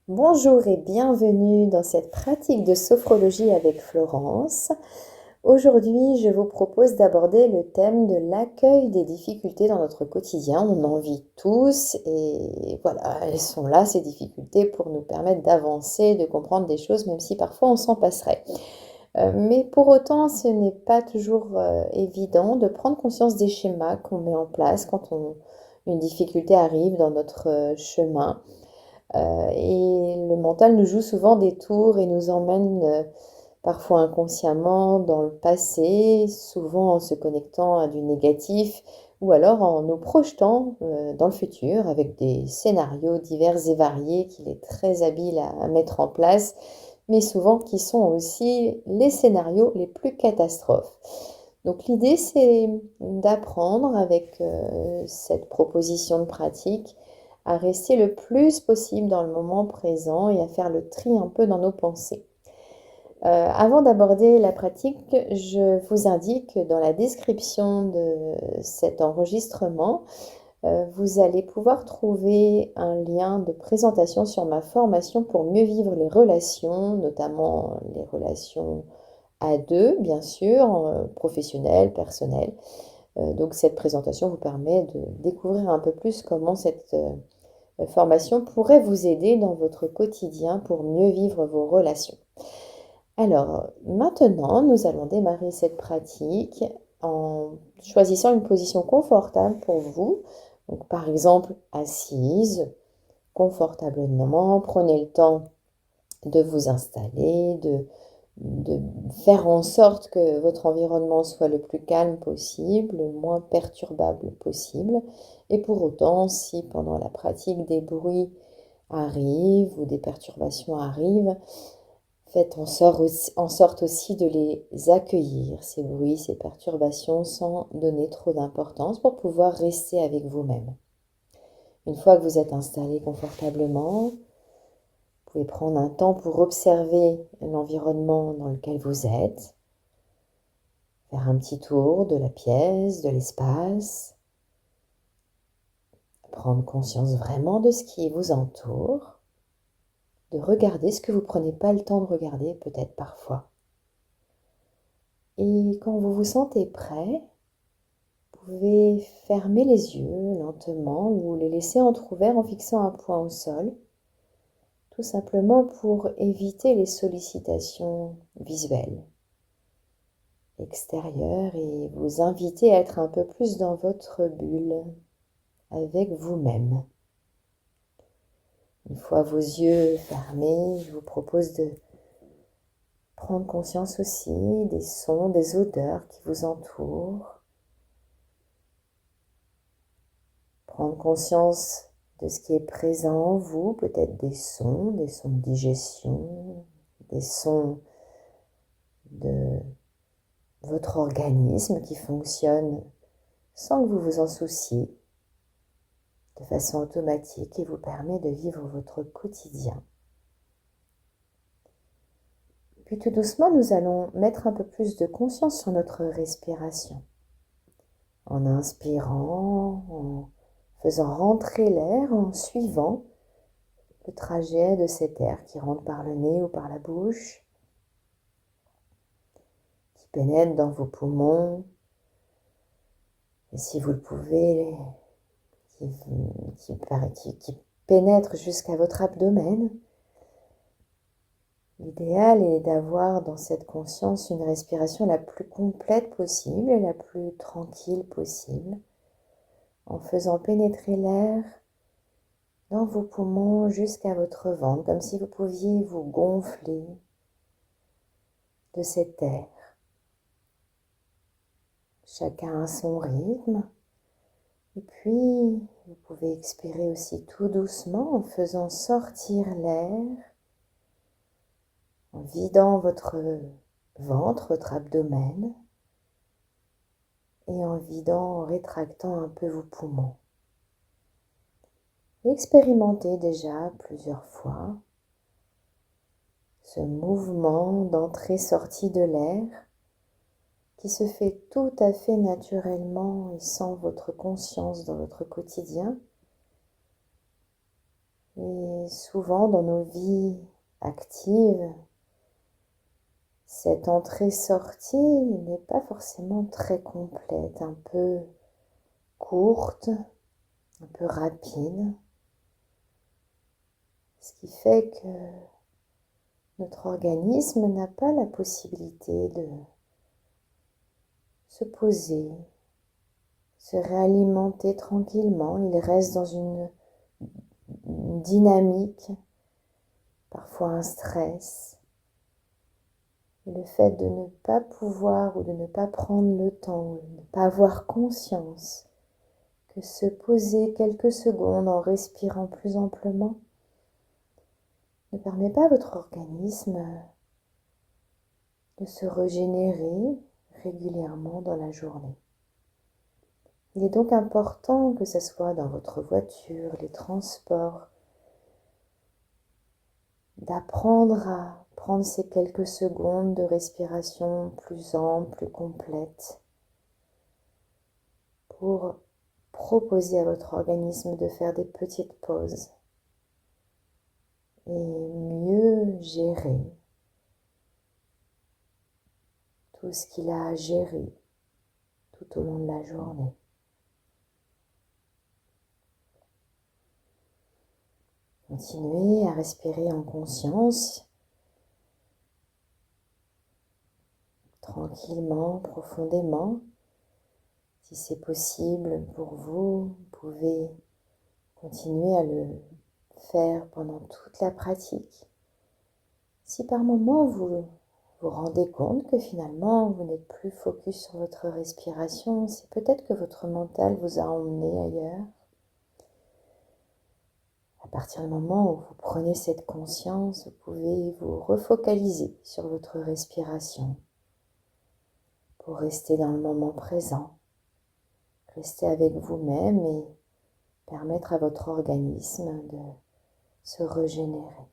Bonjour et bienvenue dans cette pratique de sophrologie avec Florence. Aujourd'hui, je vous propose d'aborder le thème de l'accueil des difficultés dans notre quotidien. On en vit tous et voilà, elles sont là, ces difficultés, pour nous permettre d'avancer, de comprendre des choses, même si parfois on s'en passerait. Mais pour autant, ce n'est pas toujours évident de prendre conscience des schémas qu'on met en place quand une difficulté arrive dans notre chemin. Et le mental nous joue souvent des tours et nous emmène parfois inconsciemment dans le passé, souvent en se connectant à du négatif ou alors en nous projetant dans le futur avec des scénarios divers et variés qu'il est très habile à mettre en place, mais souvent qui sont aussi les scénarios les plus catastrophes. Donc l'idée, c'est d'apprendre avec cette proposition de pratique à rester le plus possible dans le moment présent et à faire le tri un peu dans nos pensées. Avant d'aborder la pratique, je vous indique que dans la description de cet enregistrement, vous allez pouvoir trouver un lien de présentation sur ma formation pour mieux vivre les relations, notamment les relations à deux, bien sûr, professionnelles, personnelles. Donc cette présentation vous permet de découvrir un peu plus comment cette formation pourrait vous aider dans votre quotidien pour mieux vivre vos relations. Alors, maintenant, nous allons démarrer cette pratique en choisissant une position confortable pour vous. Donc, par exemple, assise, confortablement, prenez le temps de vous installer, de faire en sorte que votre environnement soit le plus calme possible, le moins perturbable possible. Et pour autant, si pendant la pratique des bruits arrivent ou des perturbations arrivent, faites en sorte aussi de les accueillir, ces bruits, ces perturbations, sans donner trop d'importance pour pouvoir rester avec vous-même. Une fois que vous êtes installé confortablement, vous pouvez prendre un temps pour observer l'environnement dans lequel vous êtes, faire un petit tour de la pièce, de l'espace, prendre conscience vraiment de ce qui vous entoure, de regarder ce que vous ne prenez pas le temps de regarder peut-être parfois. Et quand vous vous sentez prêt, vous pouvez fermer les yeux lentement ou les laisser entr'ouverts en fixant un point au sol, tout simplement pour éviter les sollicitations visuelles extérieures et vous inviter à être un peu plus dans votre bulle avec vous-même. Une fois vos yeux fermés, je vous propose de prendre conscience aussi des sons, des odeurs qui vous entourent. Prendre conscience de ce qui est présent en vous, peut-être des sons de digestion, des sons de votre organisme qui fonctionne sans que vous vous en souciez, de façon automatique et vous permet de vivre votre quotidien. Puis tout doucement, nous allons mettre un peu plus de conscience sur notre respiration. En inspirant, en faisant rentrer l'air, en suivant le trajet de cet air qui rentre par le nez ou par la bouche, qui pénètre dans vos poumons, et si vous le pouvez, qui pénètre jusqu'à votre abdomen. L'idéal est d'avoir dans cette conscience une respiration la plus complète possible et la plus tranquille possible, en faisant pénétrer l'air dans vos poumons jusqu'à votre ventre, comme si vous pouviez vous gonfler de cet air. Chacun à son rythme. Et puis, vous pouvez expirer aussi tout doucement en faisant sortir l'air, en vidant votre ventre, votre abdomen, et en vidant, en rétractant un peu vos poumons. Expérimentez déjà plusieurs fois ce mouvement d'entrée-sortie de l'air qui se fait tout à fait naturellement et sans votre conscience dans votre quotidien, Et souvent dans nos vies actives, cette entrée-sortie n'est pas forcément très complète, un peu courte, un peu rapide, ce qui fait que notre organisme n'a pas la possibilité de se poser, se réalimenter tranquillement. Il reste dans une dynamique, parfois un stress. Et le fait de ne pas pouvoir ou de ne pas prendre le temps, ou de ne pas avoir conscience que se poser quelques secondes en respirant plus amplement ne permet pas à votre organisme de se régénérer régulièrement dans la journée. Il est donc important que ce soit dans votre voiture, les transports, d'apprendre à prendre ces quelques secondes de respiration plus ample, plus complète, pour proposer à votre organisme de faire des petites pauses et mieux gérer tout ce qu'il a à gérer tout au long de la journée. Continuez à respirer en conscience, tranquillement, profondément. Si c'est possible pour vous, vous pouvez continuer à le faire pendant toute la pratique. Si par moment vous vous rendez compte que finalement vous n'êtes plus focus sur votre respiration, c'est peut-être que votre mental vous a emmené ailleurs. À partir du moment où vous prenez cette conscience, vous pouvez vous refocaliser sur votre respiration pour rester dans le moment présent, rester avec vous-même et permettre à votre organisme de se régénérer.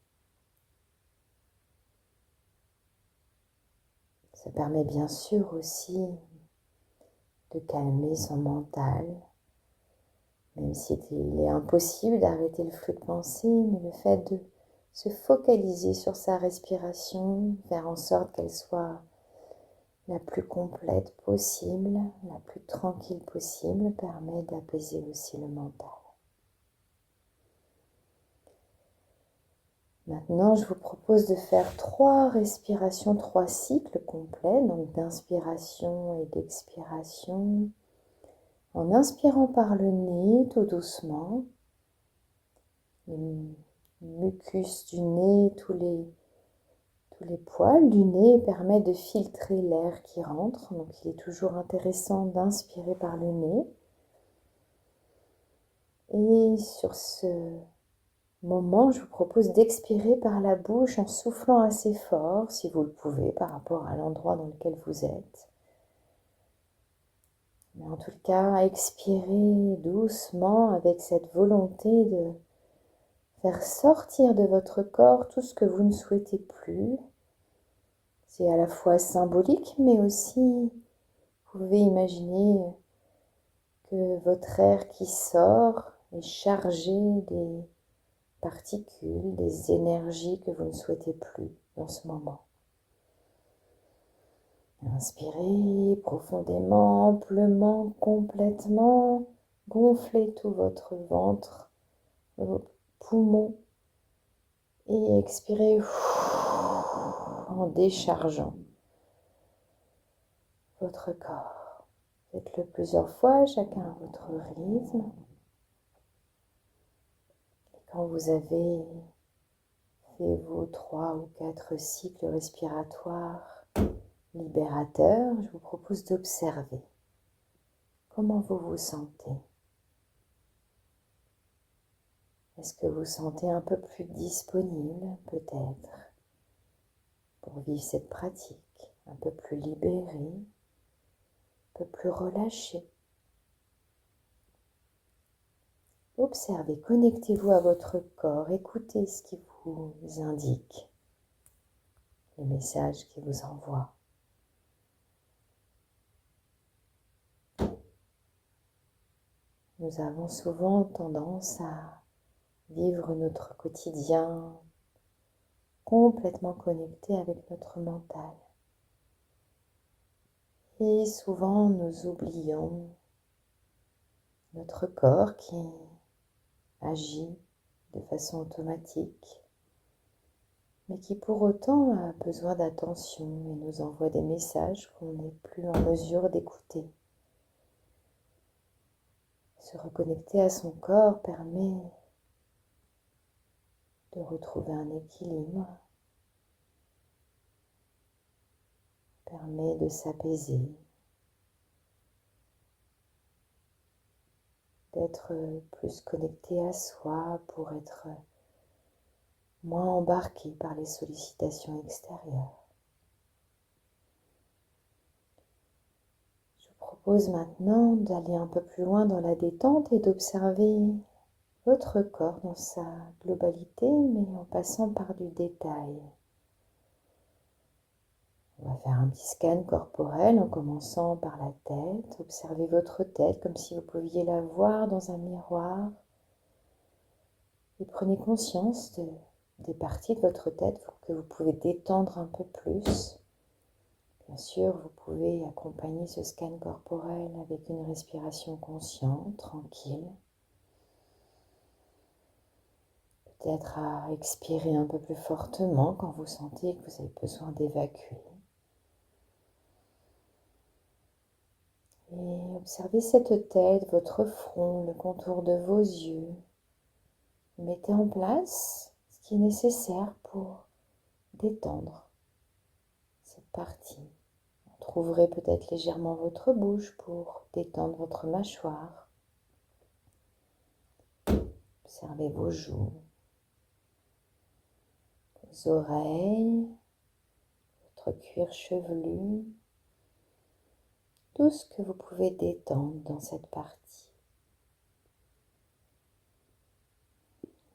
Ça permet bien sûr aussi de calmer son mental, même s'il est impossible d'arrêter le flux de pensée, mais le fait de se focaliser sur sa respiration, faire en sorte qu'elle soit la plus complète possible, la plus tranquille possible, permet d'apaiser aussi le mental. Maintenant, je vous propose de faire 3 respirations, 3 cycles complets, donc d'inspiration et d'expiration. En inspirant par le nez, tout doucement, le mucus du nez, tous les poils du nez permettent de filtrer l'air qui rentre, donc il est toujours intéressant d'inspirer par le nez. Et sur ce moment, je vous propose d'expirer par la bouche en soufflant assez fort, si vous le pouvez, par rapport à l'endroit dans lequel vous êtes. Mais en tout cas, expirez doucement avec cette volonté de faire sortir de votre corps tout ce que vous ne souhaitez plus. C'est à la fois symbolique, mais aussi, vous pouvez imaginer que votre air qui sort est chargé des particules, des énergies que vous ne souhaitez plus dans ce moment. Inspirez profondément, amplement, complètement. Gonflez tout votre ventre, vos poumons. Et expirez en déchargeant votre corps. Faites-le plusieurs fois, chacun à votre rythme. Et quand vous avez fait vos 3 ou 4 cycles respiratoires libérateurs, je vous propose d'observer comment vous vous sentez. Est-ce que vous vous sentez un peu plus disponible, peut-être, pour vivre cette pratique, un peu plus libéré, un peu plus relâché? Observez, connectez-vous à votre corps, écoutez ce qui vous indique, les messages qu'il vous envoie. Nous avons souvent tendance à vivre notre quotidien complètement connecté avec notre mental. Et souvent nous oublions notre corps qui agit de façon automatique, mais qui pour autant a besoin d'attention et nous envoie des messages qu'on n'est plus en mesure d'écouter. Se reconnecter à son corps permet de retrouver un équilibre, permet de s'apaiser, d'être plus connecté à soi pour être moins embarqué par les sollicitations extérieures. Je vous propose maintenant d'aller un peu plus loin dans la détente et d'observer votre corps dans sa globalité, mais en passant par du détail. On va faire un petit scan corporel en commençant par la tête. Observez votre tête comme si vous pouviez la voir dans un miroir. Et prenez conscience des parties de votre tête que vous pouvez détendre un peu plus. Bien sûr, vous pouvez accompagner ce scan corporel avec une respiration consciente, tranquille. Peut-être à expirer un peu plus fortement quand vous sentez que vous avez besoin d'évacuer. Et observez cette tête, votre front, le contour de vos yeux. Mettez en place ce qui est nécessaire pour détendre cette partie. Trouverez peut-être légèrement votre bouche pour détendre votre mâchoire. Observez vos joues, vos oreilles, votre cuir chevelu, tout ce que vous pouvez détendre dans cette partie.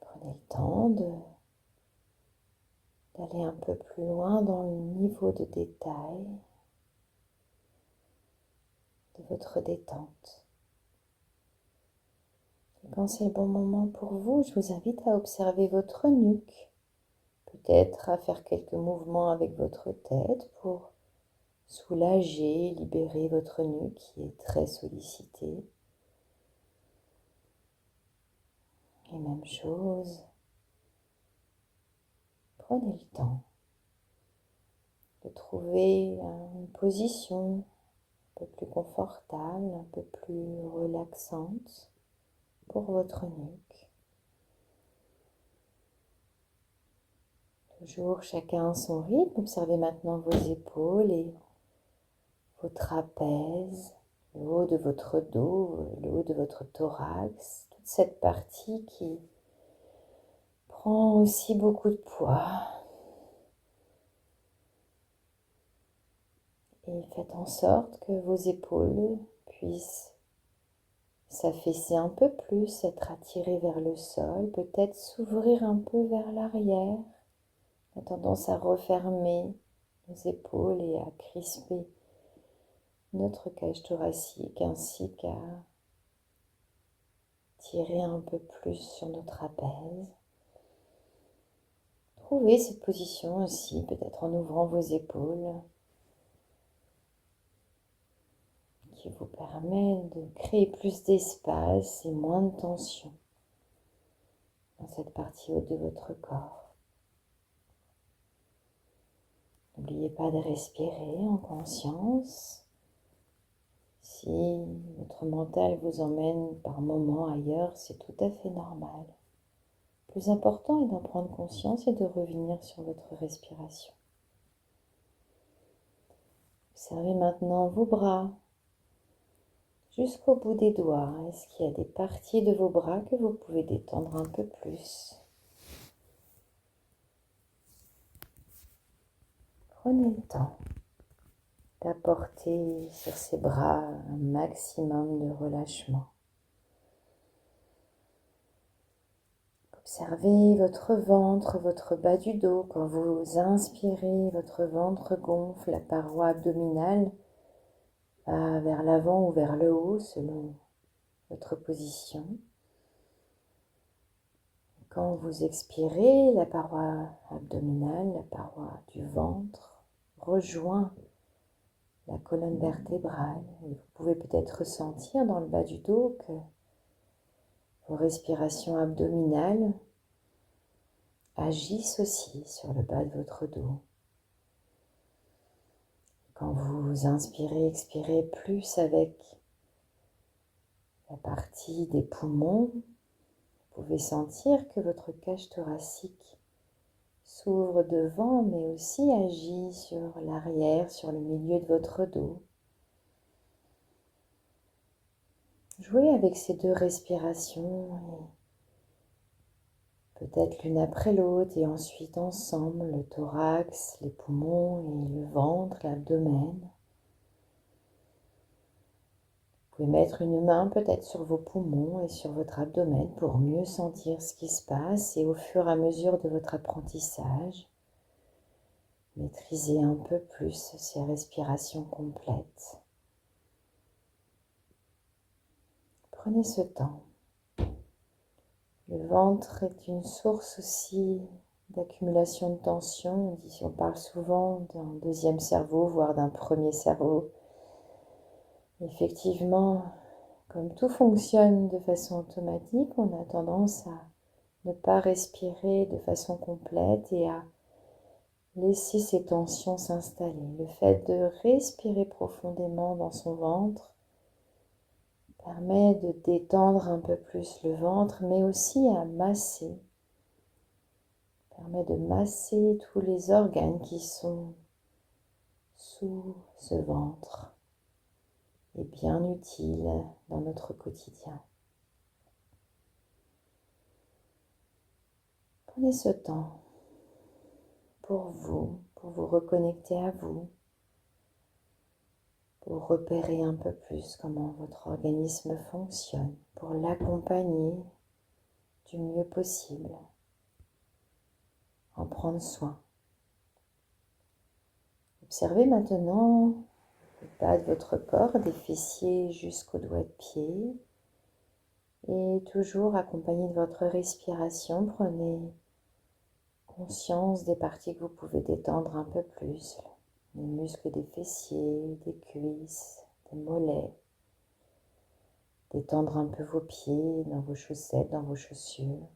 Prenez le temps d'aller un peu plus loin dans le niveau de détail de votre détente. Et quand c'est le bon moment pour vous, je vous invite à observer votre nuque, peut-être à faire quelques mouvements avec votre tête pour soulager, libérer votre nuque qui est très sollicitée. Et même chose, prenez le temps de trouver une position un peu plus confortable, un peu plus relaxante pour votre nuque. Toujours chacun à son rythme. Observez maintenant vos épaules et vos trapèzes, le haut de votre dos, le haut de votre thorax, toute cette partie qui prend aussi beaucoup de poids. Et faites en sorte que vos épaules puissent s'affaisser un peu plus, être attirées vers le sol, peut-être s'ouvrir un peu vers l'arrière. On a tendance à refermer nos épaules et à crisper notre cage thoracique ainsi qu'à tirer un peu plus sur nos trapèzes. Trouvez cette position aussi, peut-être en ouvrant vos épaules, qui vous permet de créer plus d'espace et moins de tension dans cette partie haute de votre corps. N'oubliez pas de respirer en conscience. Si votre mental vous emmène par moments ailleurs, c'est tout à fait normal. Le plus important est d'en prendre conscience et de revenir sur votre respiration. Observez maintenant vos bras jusqu'au bout des doigts. Est-ce qu'il y a des parties de vos bras que vous pouvez détendre un peu plus? Prenez le temps d'apporter sur ces bras un maximum de relâchement. Observez votre ventre, votre bas du dos. Quand vous inspirez, votre ventre gonfle, la paroi abdominale va vers l'avant ou vers le haut selon votre position. Quand vous expirez, la paroi abdominale, la paroi du ventre rejoint la colonne vertébrale. Et vous pouvez peut-être ressentir dans le bas du dos que vos respirations abdominales agissent aussi sur le bas de votre dos. Quand vous inspirez, expirez plus avec la partie des poumons, vous pouvez sentir que votre cage thoracique s'ouvre devant, mais aussi agit sur l'arrière, sur le milieu de votre dos. Jouez avec ces deux respirations, peut-être l'une après l'autre, et ensuite ensemble, le thorax, les poumons et le ventre, l'abdomen. Vous pouvez mettre une main peut-être sur vos poumons et sur votre abdomen pour mieux sentir ce qui se passe, et au fur et à mesure de votre apprentissage, maîtriser un peu plus ces respirations complètes. Prenez ce temps. Le ventre est une source aussi d'accumulation de tension. On parle souvent d'un deuxième cerveau, voire d'un premier cerveau. Effectivement, comme tout fonctionne de façon automatique, on a tendance à ne pas respirer de façon complète et à laisser ces tensions s'installer. Le fait de respirer profondément dans son ventre permet de détendre un peu plus le ventre, mais aussi à masser. Permet de masser tous les organes qui sont sous ce ventre et bien utile dans notre quotidien. Prenez ce temps pour vous reconnecter à vous, pour repérer un peu plus comment votre organisme fonctionne, pour l'accompagner du mieux possible, en prendre soin. Observez maintenant le bas de votre corps, des fessiers jusqu'aux doigts de pied. Et toujours accompagné de votre respiration, prenez conscience des parties que vous pouvez détendre un peu plus. Les muscles des fessiers, des cuisses, des mollets. Détendre un peu vos pieds, dans vos chaussettes, dans vos chaussures.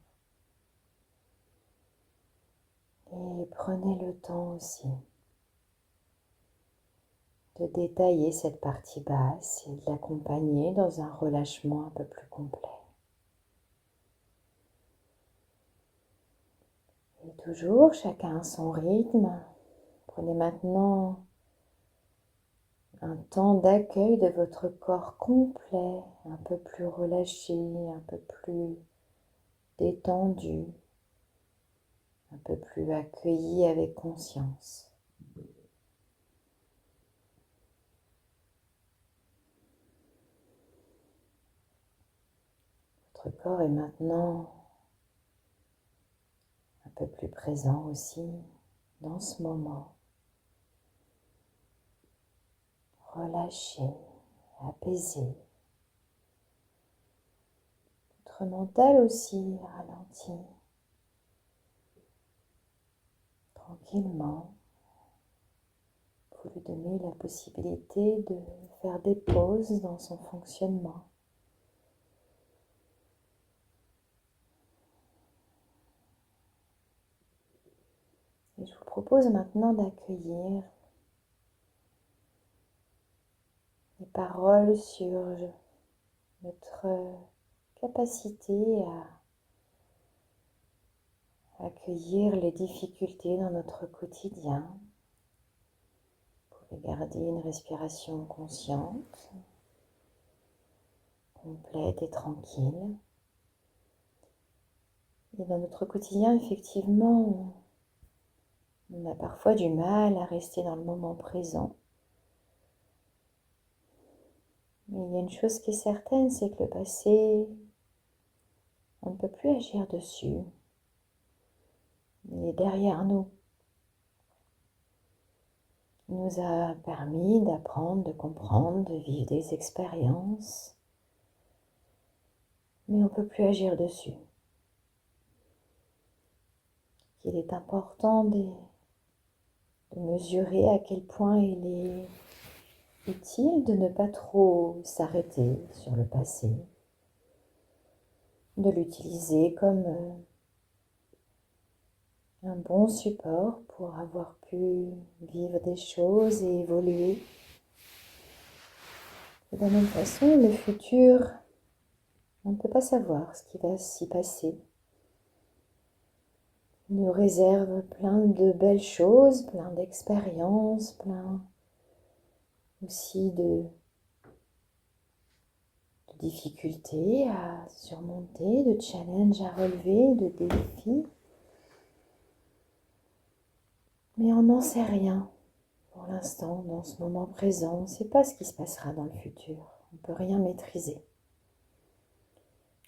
Et prenez le temps aussi de détailler cette partie basse et de l'accompagner dans un relâchement un peu plus complet. Et toujours, chacun à son rythme. Prenez maintenant un temps d'accueil de votre corps complet, un peu plus relâché, un peu plus détendu, un peu plus accueilli avec conscience. Votre corps est maintenant un peu plus présent aussi dans ce moment. Relâché, apaisé. Votre mental aussi ralenti. Tranquillement, vous lui donnez la possibilité de faire des pauses dans son fonctionnement. Et je vous propose maintenant d'accueillir les paroles sur notre capacité à accueillir les difficultés dans notre quotidien. Vous pouvez garder une respiration consciente, complète et tranquille. Et dans notre quotidien, effectivement, on a parfois du mal à rester dans le moment présent. Mais il y a une chose qui est certaine, c'est que le passé, on ne peut plus agir dessus. Il est derrière nous. Il nous a permis d'apprendre, de comprendre, de vivre des expériences. Mais on ne peut plus agir dessus. qu'il est important de mesurer à quel point il est utile de ne pas trop s'arrêter sur le passé, de l'utiliser comme un bon support pour avoir pu vivre des choses et évoluer. Et de la même façon, le futur, on ne peut pas savoir ce qui va s'y passer. Il nous réserve plein de belles choses, plein d'expériences, plein aussi de difficultés à surmonter, de challenges à relever, de défis. Mais on n'en sait rien pour l'instant, dans ce moment présent. On ne sait pas ce qui se passera dans le futur. On ne peut rien maîtriser.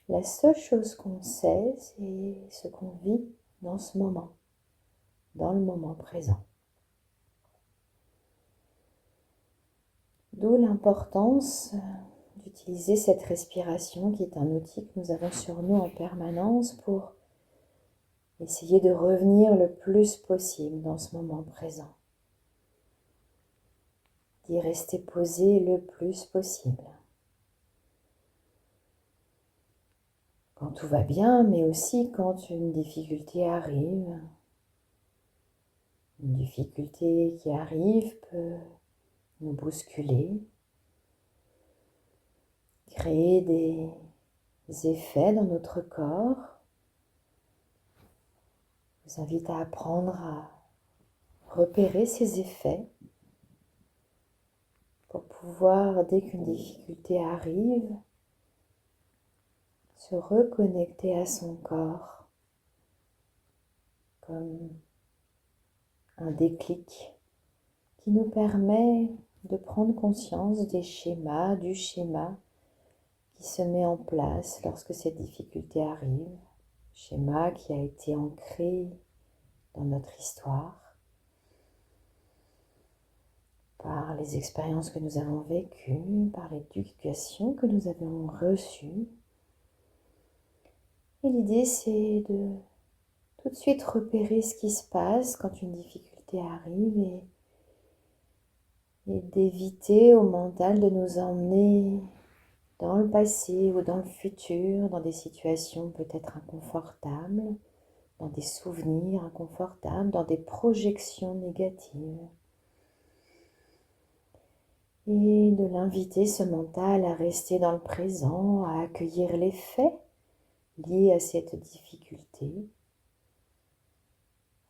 La seule chose qu'on sait, c'est ce qu'on vit dans ce moment, dans le moment présent. D'où l'importance d'utiliser cette respiration qui est un outil que nous avons sur nous en permanence pour essayer de revenir le plus possible dans ce moment présent. D'y rester posé le plus possible. Quand tout va bien, mais aussi quand une difficulté arrive. Une difficulté qui arrive peut nous bousculer, créer des effets dans notre corps. Je vous invite à apprendre à repérer ces effets pour pouvoir, dès qu'une difficulté arrive, se reconnecter à son corps comme un déclic qui nous permet de prendre conscience des schémas, du schéma qui se met en place lorsque cette difficulté arrive, schéma qui a été ancré dans notre histoire, par les expériences que nous avons vécues, par l'éducation que nous avons reçue. Et l'idée, c'est de tout de suite repérer ce qui se passe quand une difficulté arrive et d'éviter au mental de nous emmener dans le passé ou dans le futur, dans des situations peut-être inconfortables, dans des souvenirs inconfortables, dans des projections négatives. Et de l'inviter, ce mental, à rester dans le présent, à accueillir les faits liés à cette difficulté,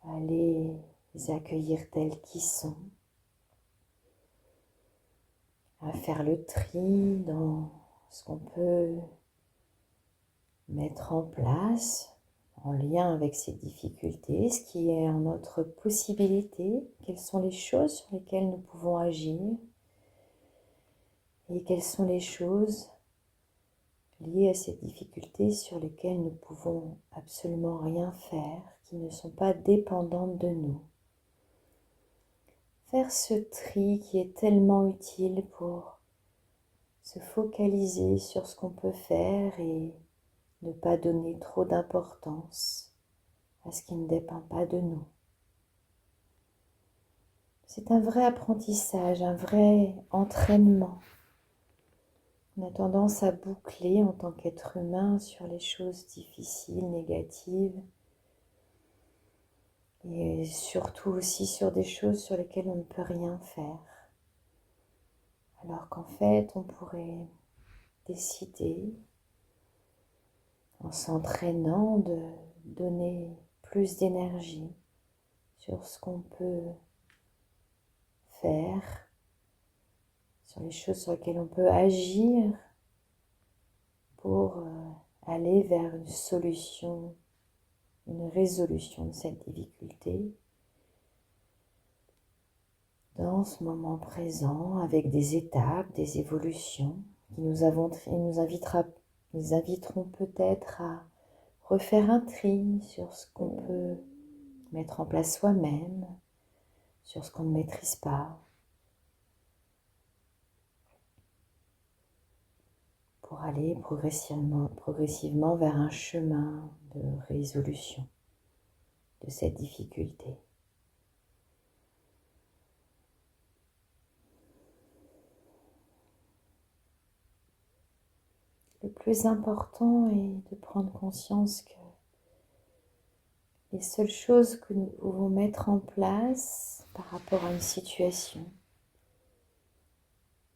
à les accueillir tels qu'ils sont, à faire le tri dans ce qu'on peut mettre en place en lien avec ces difficultés, ce qui est en notre possibilité, quelles sont les choses sur lesquelles nous pouvons agir et quelles sont les choses liées à ces difficultés sur lesquelles nous pouvons absolument rien faire, qui ne sont pas dépendantes de nous. Faire ce tri qui est tellement utile pour se focaliser sur ce qu'on peut faire et ne pas donner trop d'importance à ce qui ne dépend pas de nous. C'est un vrai apprentissage, un vrai entraînement. On a tendance à boucler en tant qu'être humain sur les choses difficiles, négatives, et surtout aussi sur des choses sur lesquelles on ne peut rien faire. Alors qu'en fait, on pourrait décider, en s'entraînant, de donner plus d'énergie sur ce qu'on peut faire, sur les choses sur lesquelles on peut agir pour aller vers une solution, une résolution de cette difficulté dans ce moment présent avec des étapes, des évolutions qui nous inviteront peut-être à refaire un tri sur ce qu'on peut mettre en place soi-même, sur ce qu'on ne maîtrise pas, pour aller progressivement vers un chemin de résolution de cette difficulté. Le plus important est de prendre conscience que les seules choses que nous pouvons mettre en place par rapport à une situation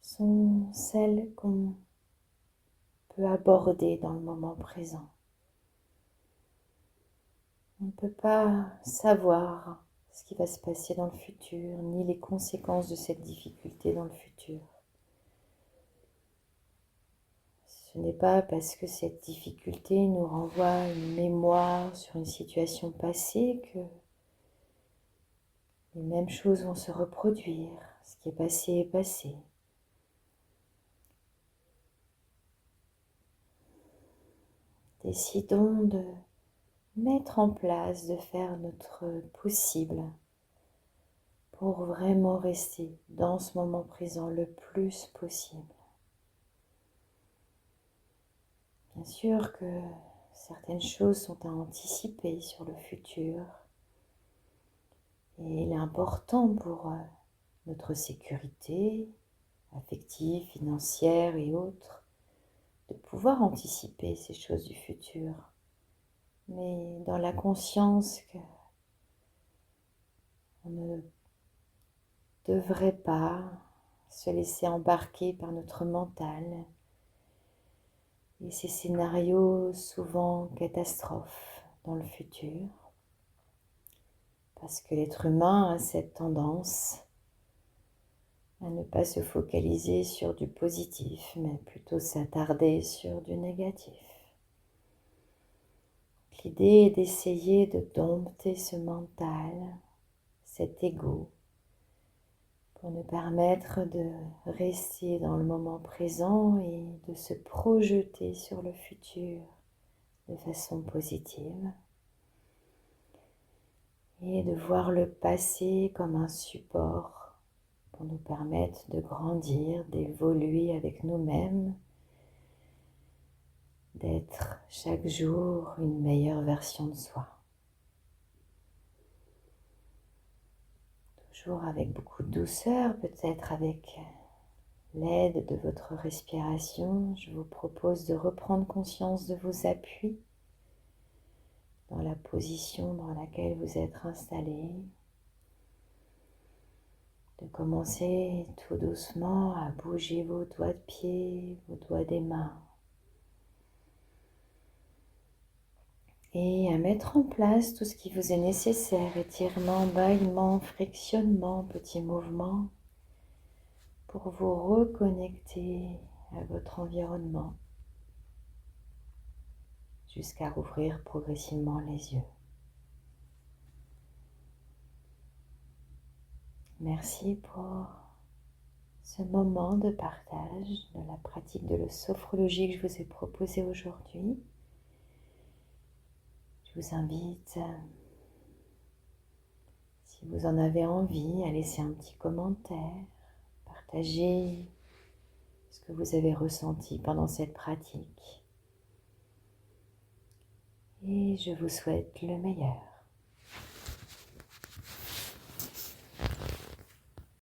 sont celles qu'on peut aborder dans le moment présent. On ne peut pas savoir ce qui va se passer dans le futur, ni les conséquences de cette difficulté dans le futur. Ce n'est pas parce que cette difficulté nous renvoie une mémoire sur une situation passée que les mêmes choses vont se reproduire. Ce qui est passé est passé. Décidons de mettre en place, de faire notre possible pour vraiment rester dans ce moment présent le plus possible. Bien sûr que certaines choses sont à anticiper sur le futur et il est important pour notre sécurité affective, financière et autres de pouvoir anticiper ces choses du futur, mais dans la conscience qu'on ne devrait pas se laisser embarquer par notre mental et ces scénarios souvent catastrophes dans le futur, parce que l'être humain a cette tendance à ne pas se focaliser sur du positif, mais plutôt s'attarder sur du négatif. L'idée est d'essayer de dompter ce mental, cet ego, pour nous permettre de rester dans le moment présent et de se projeter sur le futur de façon positive et de voir le passé comme un support pour nous permettre de grandir, d'évoluer avec nous-mêmes, d'être chaque jour une meilleure version de soi. Toujours avec beaucoup de douceur, peut-être avec l'aide de votre respiration, je vous propose de reprendre conscience de vos appuis dans la position dans laquelle vous êtes installé, de commencer tout doucement à bouger vos doigts de pied, vos doigts des mains et à mettre en place tout ce qui vous est nécessaire, étirement, bâillement, frictionnement, petits mouvements pour vous reconnecter à votre environnement jusqu'à rouvrir progressivement les yeux. Merci pour ce moment de partage de la pratique de la sophrologie que je vous ai proposée aujourd'hui. Je vous invite, si vous en avez envie, à laisser un petit commentaire, partager ce que vous avez ressenti pendant cette pratique. Et je vous souhaite le meilleur.